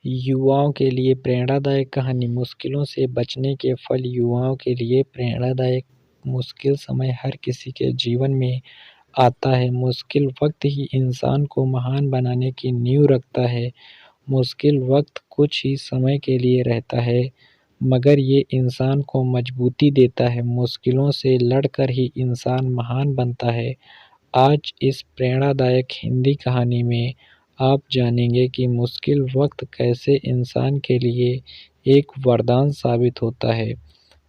युवाओं के लिए प्रेरणादायक कहानी। मुश्किलों से बचने के फल। युवाओं के लिए प्रेरणादायक। मुश्किल समय हर किसी के जीवन में आता है। मुश्किल वक्त ही इंसान को महान बनाने की नींव रखता है। मुश्किल वक्त कुछ ही समय के लिए रहता है, मगर ये इंसान को मजबूती देता है। मुश्किलों से लड़कर ही इंसान महान बनता है। आज इस प्रेरणादायक हिंदी कहानी में आप जानेंगे कि मुश्किल वक्त कैसे इंसान के लिए एक वरदान साबित होता है।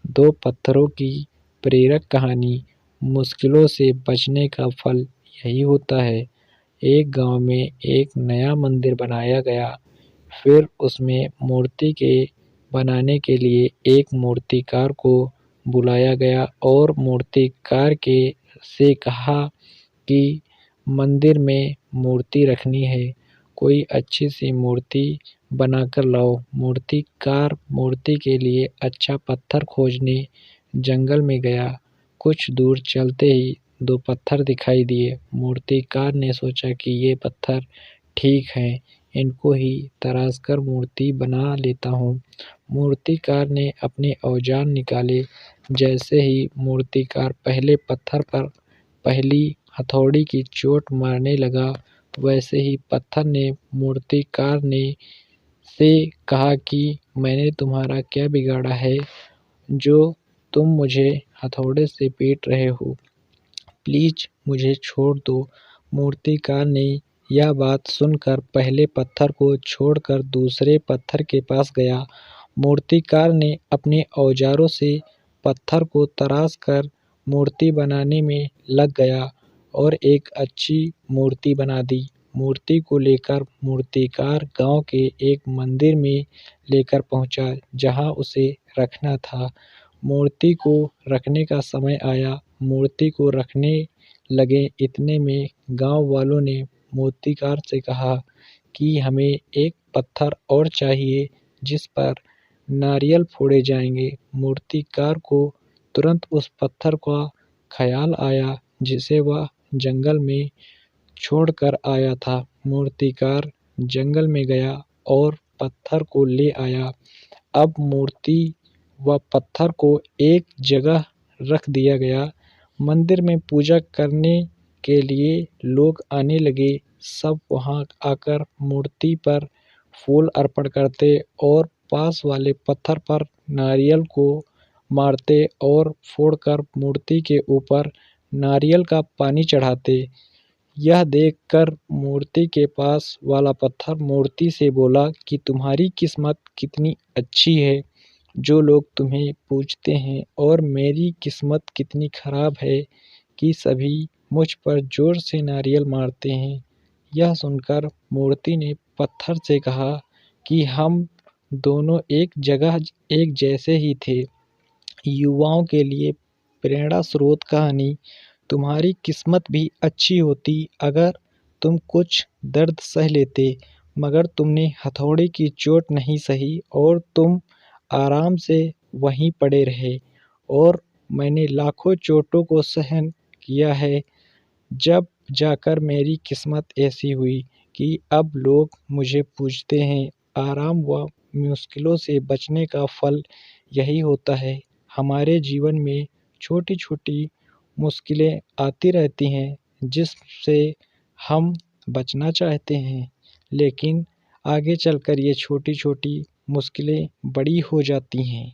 दो पत्थरों की प्रेरक कहानी। मुश्किलों से बचने का फल यही होता है। एक गांव में एक नया मंदिर बनाया गया। फिर उसमें मूर्ति के बनाने के लिए एक मूर्तिकार को बुलाया गया और मूर्तिकार के से कहा कि मंदिर में मूर्ति रखनी है, कोई अच्छी सी मूर्ति बनाकर लाओ। मूर्तिकार मूर्ति के लिए अच्छा पत्थर खोजने जंगल में गया। कुछ दूर चलते ही दो पत्थर दिखाई दिए। मूर्तिकार ने सोचा कि ये पत्थर ठीक हैं, इनको ही तराश कर मूर्ति बना लेता हूँ। मूर्तिकार ने अपने औजार निकाले। जैसे ही मूर्तिकार पहले पत्थर पर पहली हथौड़ी की चोट मारने लगा, वैसे ही पत्थर ने मूर्तिकार ने से कहा कि मैंने तुम्हारा क्या बिगाड़ा है जो तुम मुझे हथौड़े से पीट रहे हो, प्लीज मुझे छोड़ दो। मूर्तिकार ने यह बात सुनकर पहले पत्थर को छोड़कर दूसरे पत्थर के पास गया। मूर्तिकार ने अपने औजारों से पत्थर को तराश कर मूर्ति बनाने में लग गया और एक अच्छी मूर्ति बना दी। मूर्ति को लेकर मूर्तिकार गांव के एक मंदिर में लेकर पहुंचा, जहां उसे रखना था। मूर्ति को रखने का समय आया। मूर्ति को रखने लगे, इतने में गांव वालों ने मूर्तिकार से कहा कि हमें एक पत्थर और चाहिए जिस पर नारियल फोड़े जाएंगे। मूर्तिकार को तुरंत उस पत्थर का ख्याल आया जिसे वह जंगल में छोड़कर आया था। मूर्तिकार जंगल में गया और पत्थर को ले आया। अब मूर्ति व पत्थर को एक जगह रख दिया गया। मंदिर में पूजा करने के लिए लोग आने लगे। सब वहां आकर मूर्ति पर फूल अर्पण करते और पास वाले पत्थर पर नारियल को मारते और फोड़कर मूर्ति के ऊपर नारियल का पानी चढ़ाते। यह देखकर मूर्ति के पास वाला पत्थर मूर्ति से बोला कि तुम्हारी किस्मत कितनी अच्छी है, जो लोग तुम्हें पूजते हैं, और मेरी किस्मत कितनी खराब है कि सभी मुझ पर जोर से नारियल मारते हैं। यह सुनकर मूर्ति ने पत्थर से कहा कि हम दोनों एक जगह एक जैसे ही थे। युवाओं के लिए प्रेरणा स्रोत कहानी। तुम्हारी किस्मत भी अच्छी होती अगर तुम कुछ दर्द सह लेते, मगर तुमने हथौड़े की चोट नहीं सही और तुम आराम से वहीं पड़े रहे, और मैंने लाखों चोटों को सहन किया है, जब जाकर मेरी किस्मत ऐसी हुई कि अब लोग मुझे पूजते हैं। आराम व मुश्किलों से बचने का फल यही होता है। हमारे जीवन में छोटी छोटी मुश्किलें आती रहती हैं जिससे हम बचना चाहते हैं, लेकिन आगे चलकर ये छोटी छोटी मुश्किलें बड़ी हो जाती हैं।